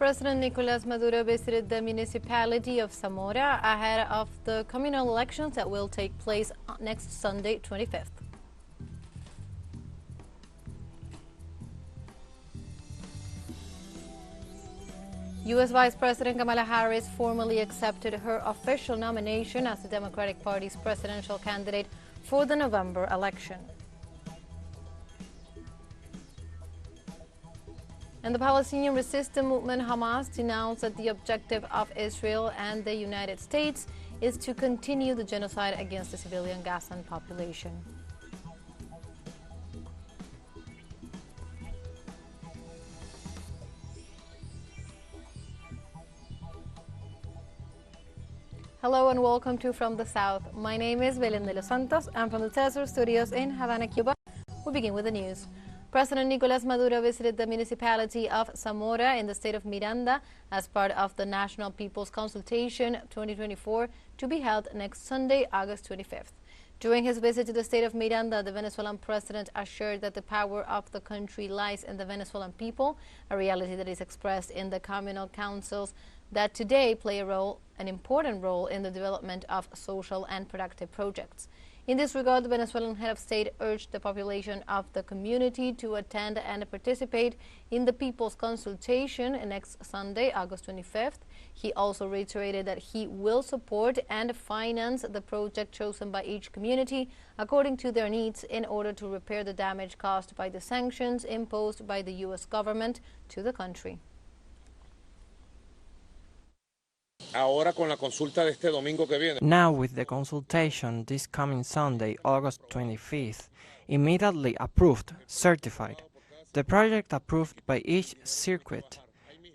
President Nicolas Maduro visited the municipality of Zamora ahead of the communal elections that will take place next Sunday, 25th. U.S. Vice President Kamala Harris formally accepted her official nomination as the Democratic Party's presidential candidate for the November election. And the Palestinian resistance movement Hamas denounced that the objective of Israel and the United States is to continue the genocide against the civilian Gazan population. Hello and welcome to From the South. My name is Belén de los Santos. I'm from the teleSUR studios in Havana, Cuba. We begin with the news. President Nicolas Maduro visited the municipality of Zamora in the state of Miranda as part of the National People's Consultation 2024 to be held next Sunday, August 25th. During his visit to the state of Miranda, the Venezuelan president assured that the power of the country lies in the Venezuelan people, a reality that is expressed in the communal councils that today play an important role in the development of social and productive projects. In this regard, the Venezuelan head of state urged the population of the community to attend and participate in the People's Consultation next Sunday, August 25th. He also reiterated that he will support and finance the project chosen by each community according to their needs in order to repair the damage caused by the sanctions imposed by the U.S. government to the country. Now with the consultation this coming Sunday, August 25th, immediately approved, certified. The project approved by each circuit.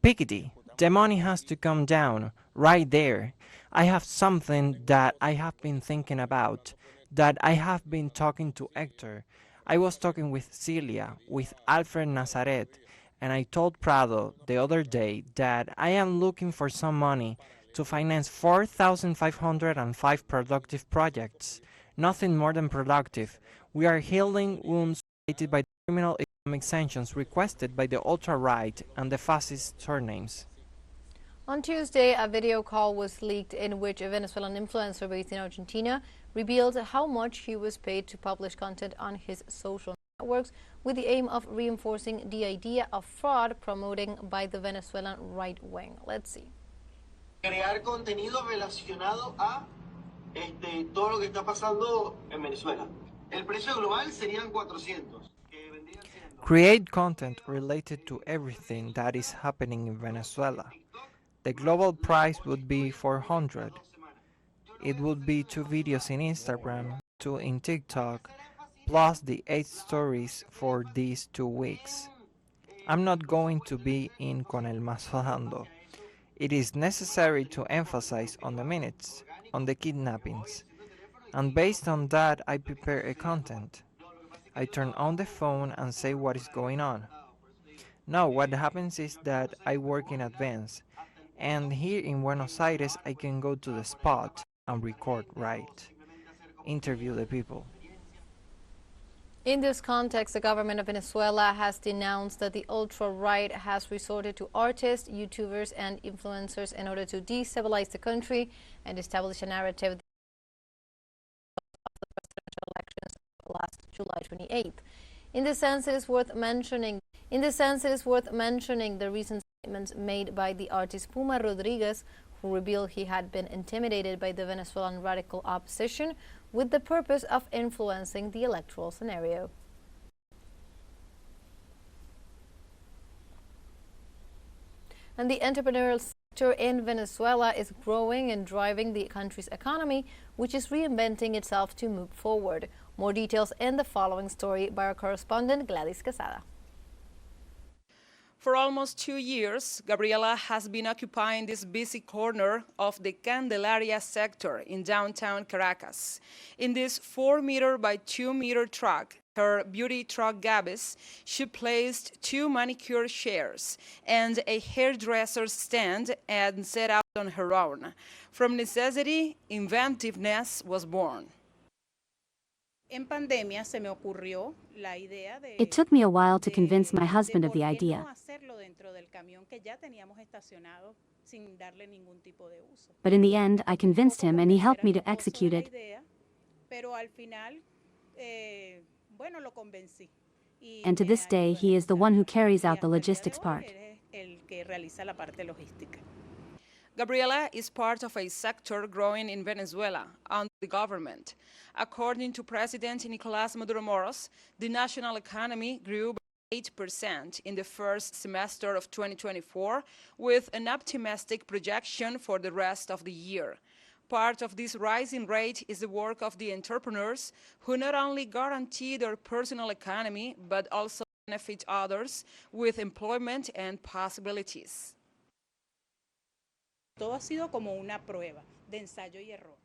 Piketty, the money has to come down, right there. I have something that I have been thinking about, that I have been talking to Hector. I was talking with Celia, with Alfred Nazaret, and I told Prado the other day that I am looking for some money to finance 4,505 productive projects. Nothing more than productive. We are healing wounds created by the criminal economic sanctions requested by the ultra-right and the fascist surnames. On Tuesday, a video call was leaked in which a Venezuelan influencer based in Argentina revealed how much he was paid to publish content on his social networks with the aim of reinforcing the idea of fraud promoted by the Venezuelan right wing. Let's see. Crear contenido relacionado a todo lo que está pasando en Venezuela. El precio global serían 400. Create content related to everything that is happening in Venezuela. The global price would be 400. It would be 2 videos in Instagram, 2 in TikTok, plus the 8 stories for these 2 weeks. I'm not going to be in con el mazo dando. It is necessary to emphasize on the minutes, on the kidnappings, and based on that I prepare a content. I turn on the phone and say what is going on. Now what happens is that I work in advance, and here in Buenos Aires I can go to the spot and record right, interview the people. In this context, the government of Venezuela has denounced that the ultra-right has resorted to artists, YouTubers, and influencers in order to destabilize the country and establish a narrative of the presidential elections last July 28th. In this sense, it is worth mentioning the recent statements made by the artist Puma Rodriguez, who revealed he had been intimidated by the Venezuelan radical opposition with the purpose of influencing the electoral scenario. And the entrepreneurial sector in Venezuela is growing and driving the country's economy, which is reinventing itself to move forward. More details in the following story by our correspondent Gladys Quesada. For almost 2 years, Gabriela has been occupying this busy corner of the Candelaria sector in downtown Caracas. In this 4-meter by 2-meter truck, her beauty truck Gabis, she placed 2 manicure chairs and a hairdresser's stand and set out on her own. From necessity, inventiveness was born. It took me a while to convince my husband of the idea. But in the end, I convinced him and he helped me to execute it. And to this day, he is the one who carries out the logistics part. Gabriela is part of a sector growing in Venezuela under the government. According to President Nicolás Maduro Moros, the national economy grew by 8% in the first semester of 2024, with an optimistic projection for the rest of the year. Part of this rising rate is the work of the entrepreneurs, who not only guarantee their personal economy, but also benefit others with employment and possibilities.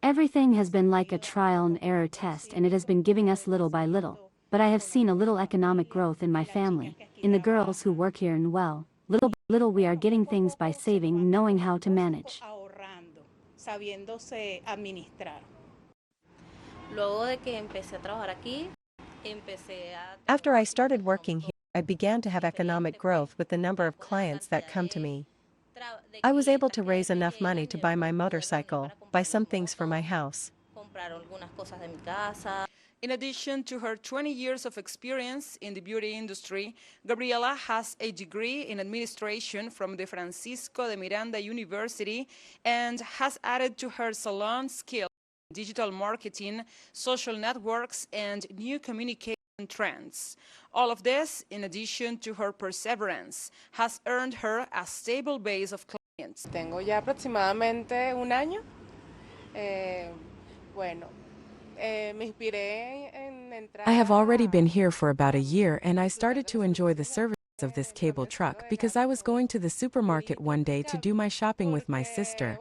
Everything has been like a trial and error test, and it has been giving us little by little. But I have seen a little economic growth in my family, in the girls who work here, and well, little by little we are getting things by saving and knowing how to manage. After I started working here, I began to have economic growth with the number of clients that come to me. I was able to raise enough money to buy my motorcycle, buy some things for my house. In addition to her 20 years of experience in the beauty industry, Gabriela has a degree in administration from the Francisco de Miranda University and has added to her salon skills digital marketing, social networks, and new communication trends. All of this, in addition to her perseverance, has earned her a stable base of clients. Tengo ya aproximadamente un año. I have already been here for about a year, and I started to enjoy the services of this cable truck because I was going to the supermarket one day to do my shopping with my sister.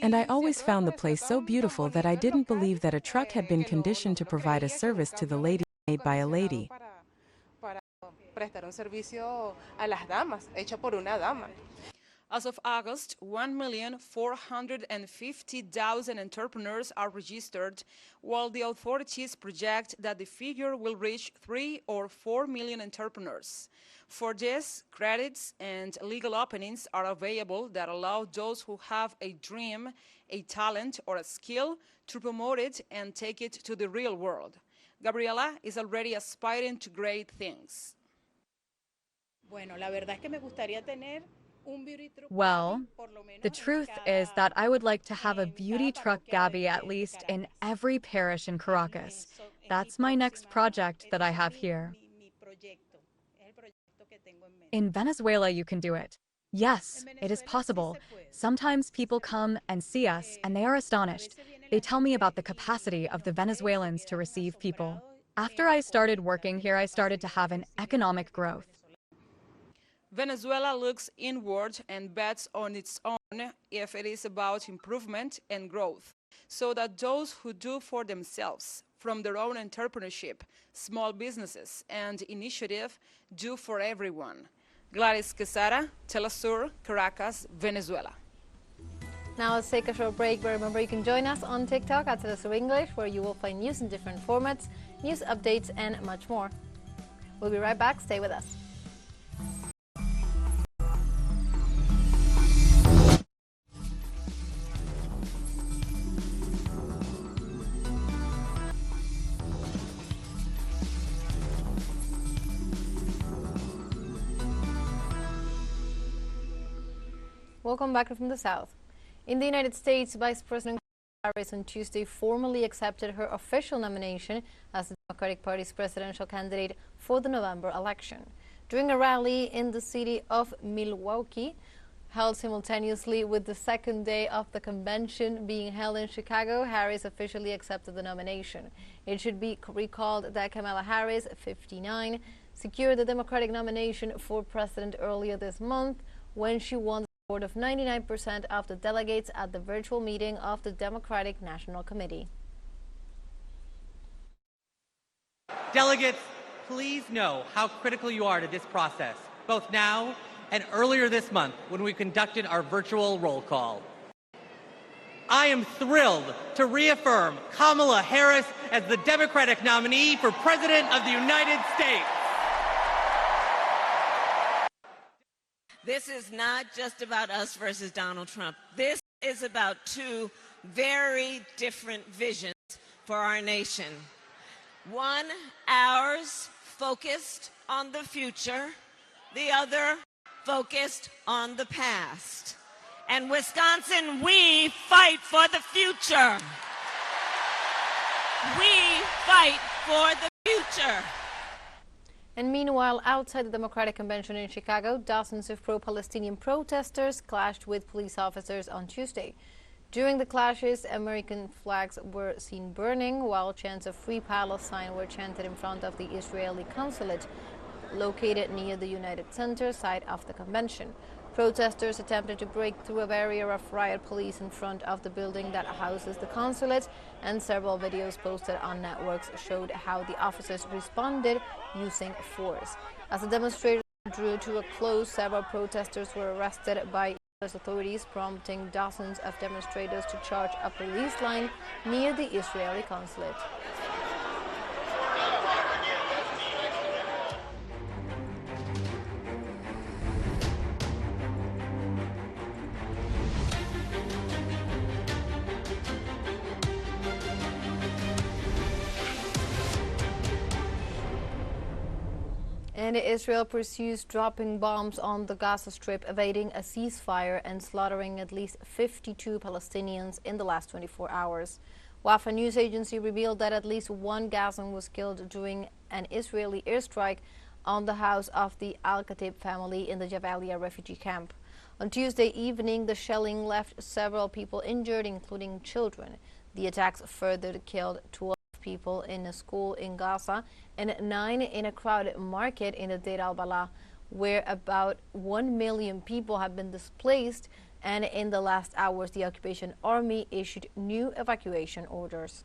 And I always found the place so beautiful that I didn't believe that a truck had been conditioned to provide a service to the lady made by a lady. As of August, 1,450,000 entrepreneurs are registered, while the authorities project that the figure will reach 3 or 4 million entrepreneurs. For this, credits and legal openings are available that allow those who have a dream, a talent, or a skill to promote it and take it to the real world. Gabriela is already aspiring to great things. Well, the truth is that I would like to have a beauty truck Gabby at least in every parish in Caracas. That's my next project that I have here. In Venezuela, you can do it. Yes, it is possible. Sometimes people come and see us, and they are astonished. They tell me about the capacity of the Venezuelans to receive people. After I started working here, I started to have an economic growth. Venezuela looks inward and bets on its own if it is about improvement and growth, so that those who do for themselves, from their own entrepreneurship, small businesses, and initiative, do for everyone. Gladys Quesada, teleSUR, Caracas, Venezuela. Now let's take a short break, but remember you can join us on TikTok at teleSUR English, where you will find news in different formats, news updates, and much more. We'll be right back. Stay with us. Welcome back from the South. In the United States, Vice President Kamala Harris on Tuesday formally accepted her official nomination as the Democratic Party's presidential candidate for the November election. During a rally in the city of Milwaukee, held simultaneously with the second day of the convention being held in Chicago, Harris officially accepted the nomination. It should be recalled that Kamala Harris, 59, secured the Democratic nomination for president earlier this month when she won of 99% of the delegates at the virtual meeting of the Democratic National Committee. Delegates, please know how critical you are to this process, both now and earlier this month when we conducted our virtual roll call. I am thrilled to reaffirm Kamala Harris as the Democratic nominee for President of the United States. This is not just about us versus Donald Trump. This is about two very different visions for our nation. One, ours, focused on the future. The other, focused on the past. And Wisconsin, we fight for the future. We fight for the future. And meanwhile, outside the Democratic Convention in Chicago, dozens of pro-Palestinian protesters clashed with police officers on Tuesday. During the clashes, American flags were seen burning, while chants of Free Palestine were chanted in front of the Israeli consulate, located near the United Center site of the convention. Protesters attempted to break through a barrier of riot police in front of the building that houses the consulate, and several videos posted on networks showed how the officers responded using force. As the demonstrators drew to a close, several protesters were arrested by U.S. authorities, prompting dozens of demonstrators to charge a police line near the Israeli consulate. And Israel pursues dropping bombs on the Gaza Strip, evading a ceasefire and slaughtering at least 52 Palestinians in the last 24 hours. Wafa news agency revealed that at least one Gazan was killed during an Israeli airstrike on the house of the Al-Khatib family in the Jabalia refugee camp. On Tuesday evening, the shelling left several people injured, including children. The attacks further killed 12 people in a school in Gaza and 9 in a crowded market in the Deir al-Balah, where about 1 million people have been displaced, and in the last hours the occupation army issued new evacuation orders.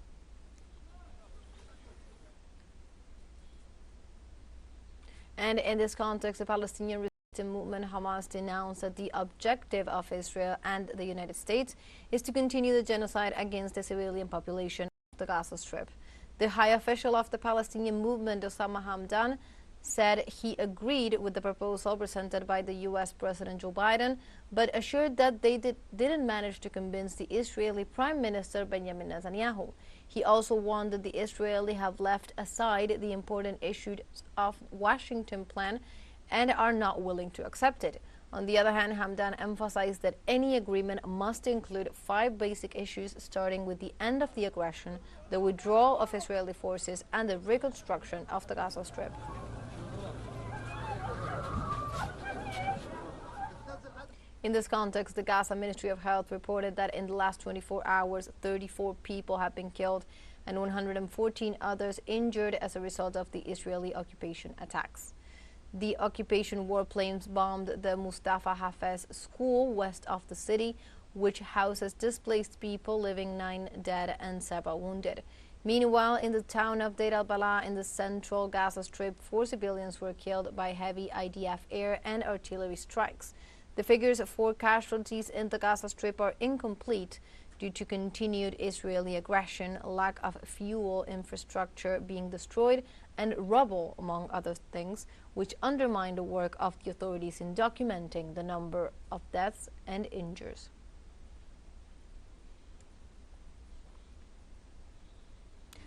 And in this context, the Palestinian resistance movement Hamas denounced that the objective of Israel and the United States is to continue the genocide against the civilian population of the Gaza Strip. The high official of the Palestinian movement, Osama Hamdan, said he agreed with the proposal presented by the U.S. President Joe Biden, but assured that they didn't manage to convince the Israeli Prime Minister Benjamin Netanyahu. He also warned that the Israelis have left aside the important issues of Washington plan and are not willing to accept it. On the other hand, Hamdan emphasized that any agreement must include 5 basic issues, starting with the end of the aggression, the withdrawal of Israeli forces, and the reconstruction of the Gaza Strip. In this context, the Gaza Ministry of Health reported that in the last 24 hours, 34 people have been killed and 114 others injured as a result of the Israeli occupation attacks. The occupation warplanes bombed the Mustafa Hafez school west of the city, which houses displaced people, leaving 9 dead and several wounded. Meanwhile, in the town of Deir al-Balah in the central Gaza Strip, 4 civilians were killed by heavy IDF air and artillery strikes. The figures for casualties in the Gaza Strip are incomplete due to continued Israeli aggression, lack of fuel infrastructure being destroyed, and rubble, among other things, which undermine the work of the authorities in documenting the number of deaths and injuries.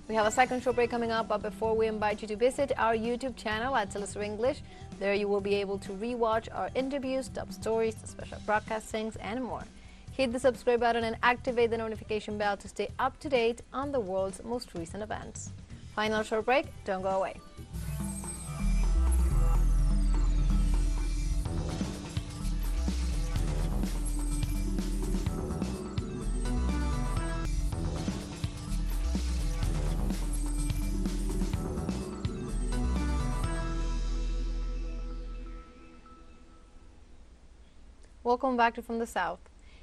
We have a second short break coming up, but before we invite you to visit our YouTube channel at teleSUR English, there you will be able to rewatch our interviews, top stories, special broadcastings, and more. Hit the subscribe button and activate the notification bell to stay up to date on the world's most recent events. Final short break, don't go away. Welcome back to From the South.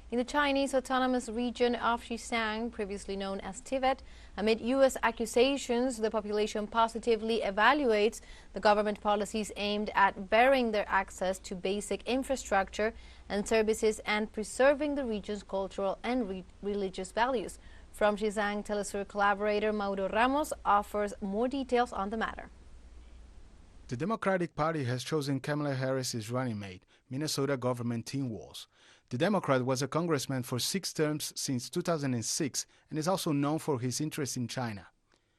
in the Chinese autonomous region of Xizang, previously known as Tibet. Amid U.S. accusations, the population positively evaluates the government policies aimed at bettering their access to basic infrastructure and services and preserving the region's cultural and religious values. From Xizang, teleSUR collaborator Mauro Ramos offers more details on the matter. The Democratic Party has chosen Kamala Harris as running mate, Minnesota government Tim Walz. The Democrat was a congressman for 6 terms since 2006 and is also known for his interest in China.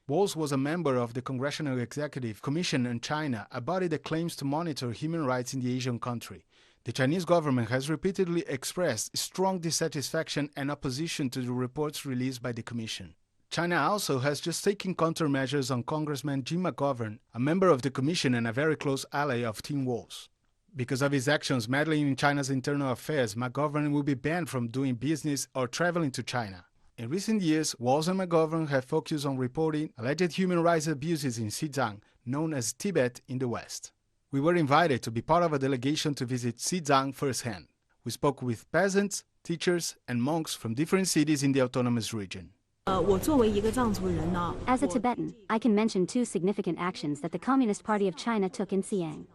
Walz was a member of the Congressional Executive Commission on China, a body that claims to monitor human rights in the Asian country. The Chinese government has repeatedly expressed strong dissatisfaction and opposition to the reports released by the Commission. China also has just taken countermeasures on Congressman Jim McGovern, a member of the Commission and a very close ally of Tim Walz. Because of his actions meddling in China's internal affairs, McGovern will be banned from doing business or traveling to China. In recent years, Walz and McGovern have focused on reporting alleged human rights abuses in Xizang, known as Tibet in the West. We were invited to be part of a delegation to visit Xizang firsthand. We spoke with peasants, teachers, and monks from different cities in the autonomous region. As a Tibetan, I can mention 2 significant actions that the Communist Party of China took in Xizang.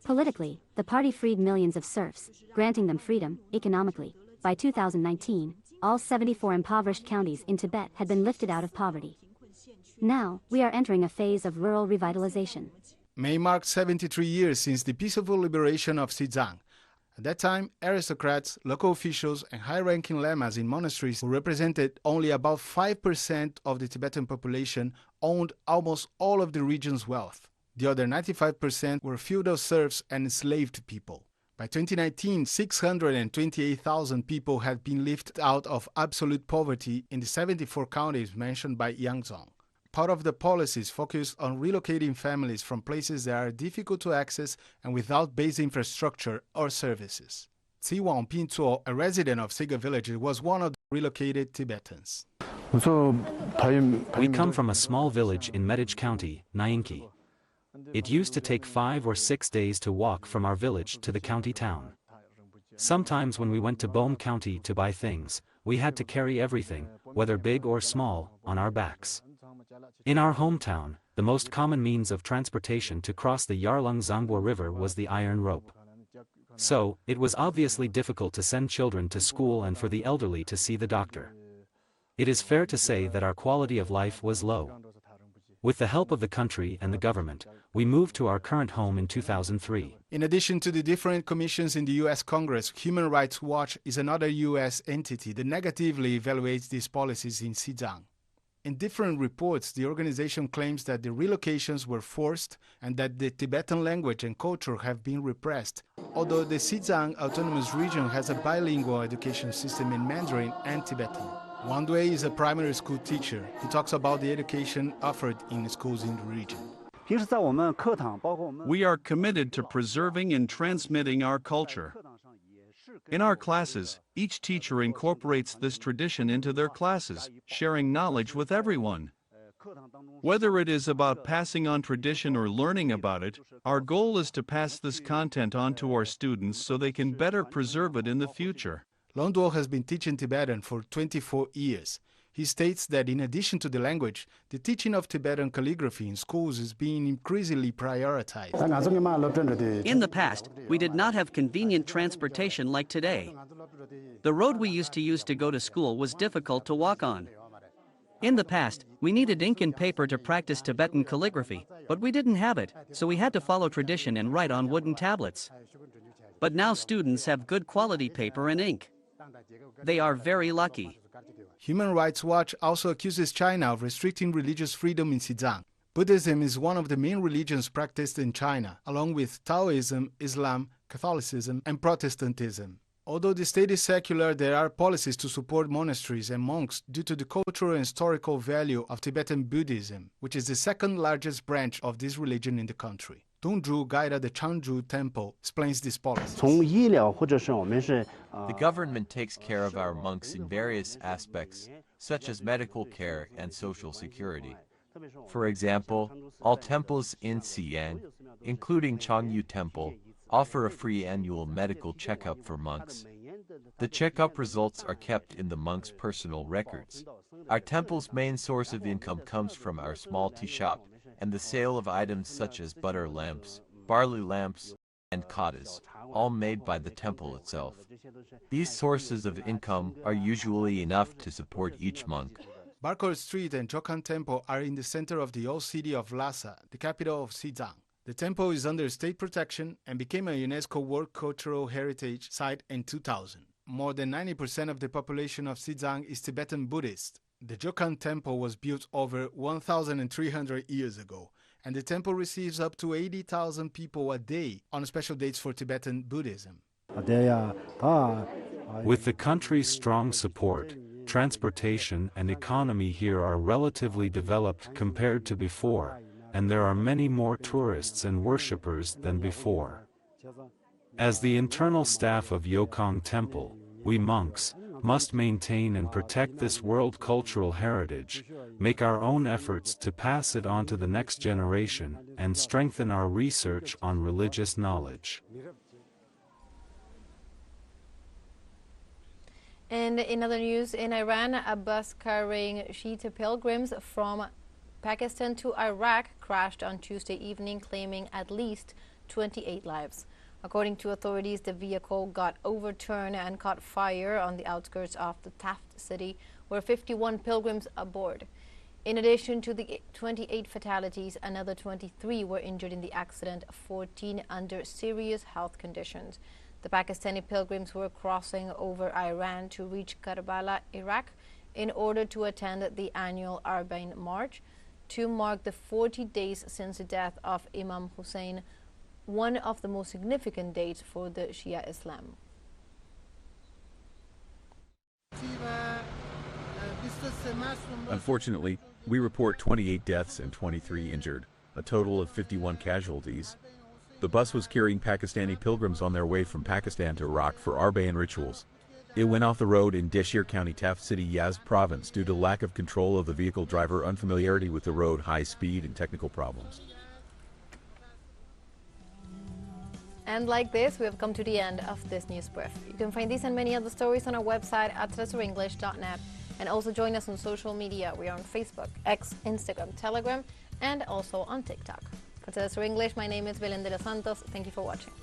Politically, the party freed millions of serfs, granting them freedom. Economically, by 2019, all 74 impoverished counties in Tibet had been lifted out of poverty. Now, we are entering a phase of rural revitalization. May marked 73 years since the peaceful liberation of Xizang. At that time, aristocrats, local officials, and high-ranking lamas in monasteries who represented only about 5% of the Tibetan population owned almost all of the region's wealth. The other 95% were feudal serfs and enslaved people. By 2019, 628,000 people had been lifted out of absolute poverty in the 74 counties mentioned by Yang Zong. Part of the policies focused on relocating families from places that are difficult to access and without basic infrastructure or services. Tsi Wang Pintuo, a resident of Siga village, was one of the relocated Tibetans. We come from a small village in Medj County, Nyingki. It used to take 5 or 6 days to walk from our village to the county town. Sometimes when we went to Bohm County to buy things, we had to carry everything, whether big or small, on our backs. In our hometown, the most common means of transportation to cross the Yarlung Zangbo River was the iron rope. So, it was obviously difficult to send children to school and for the elderly to see the doctor. It is fair to say that our quality of life was low. With the help of the country and the government, we moved to our current home in 2003. In addition to the different commissions in the U.S. Congress, Human Rights Watch is another U.S. entity that negatively evaluates these policies in Xizang. In different reports, the organization claims that the relocations were forced and that the Tibetan language and culture have been repressed, although the Xizang Autonomous Region has a bilingual education system in Mandarin and Tibetan. Wang Dui is a primary school teacher. He talks about the education offered in schools in the region. We are committed to preserving and transmitting our culture. In our classes, each teacher incorporates this tradition into their classes, sharing knowledge with everyone. Whether it is about passing on tradition or learning about it, our goal is to pass this content on to our students so they can better preserve it in the future. Long Duo has been teaching Tibetan for 24 years. He states that in addition to the language, the teaching of Tibetan calligraphy in schools is being increasingly prioritized. In the past, we did not have convenient transportation like today. The road we used to use to go to school was difficult to walk on. In the past, we needed ink and paper to practice Tibetan calligraphy, but we didn't have it, so we had to follow tradition and write on wooden tablets. But now students have good quality paper and ink. They are very lucky. Human Rights Watch also accuses China of restricting religious freedom in Xizang. Buddhism is one of the main religions practiced in China, along with Taoism, Islam, Catholicism, and Protestantism. Although the state is secular, there are policies to support monasteries and monks due to the cultural and historical value of Tibetan Buddhism, which is the second largest branch of this religion in the country. Dongzhu, guide at the Changzhou Temple, explains this policy. The government takes care of our monks in various aspects, such as medical care and social security. For example, all temples in Xiyang, including Changyu Temple, offer a free annual medical checkup for monks. The checkup results are kept in the monks' personal records. Our temple's main source of income comes from our small tea shop and the sale of items such as butter lamps, barley lamps, and katas, all made by the temple itself. These sources of income are usually enough to support each monk. Barker Street and Jokan Temple are in the center of the old city of Lhasa, the capital of Xizang. The temple is under state protection and became a UNESCO World Cultural Heritage Site in 2000. More than 90% of the population of Xizang is Tibetan Buddhist. The Jokan Temple was built over 1,300 years ago, and the temple receives up to 80,000 people a day on special dates for Tibetan Buddhism. With the country's strong support, transportation and economy here are relatively developed compared to before, and there are many more tourists and worshippers than before. As the internal staff of Yokong Temple, we monks must maintain and protect this world cultural heritage, make our own efforts to pass it on to the next generation, and strengthen our research on religious knowledge. And in other news, in Iran, a bus carrying Shiite pilgrims from Pakistan to Iraq crashed on Tuesday evening, claiming at least 28 lives. According to authorities, the vehicle got overturned and caught fire on the outskirts of the Taft city, where 51 pilgrims aboard. In addition to the 28 fatalities, another 23 were injured in the accident, 14 under serious health conditions. The Pakistani pilgrims were crossing over Iran to reach Karbala, Iraq, in order to attend the annual Arbaeen March to mark the 40 days since the death of Imam Hussein, one of the most significant dates for the Shia Islam. Unfortunately, we report 28 deaths and 23 injured, a total of 51 casualties. The bus was carrying Pakistani pilgrims on their way from Pakistan to Iraq for Arbaeen rituals. It went off the road in Deshir County, Taft City, Yazd province due to lack of control of the vehicle driver, unfamiliarity with the road, high speed, and technical problems. And like this, we have come to the end of this news brief. You can find these and many other stories on our website at telesurenglish.net, and also join us on social media. We are on Facebook, X, Instagram, Telegram, and also on TikTok. For TeleSUR English, my name is Velinda Santos. Thank you for watching.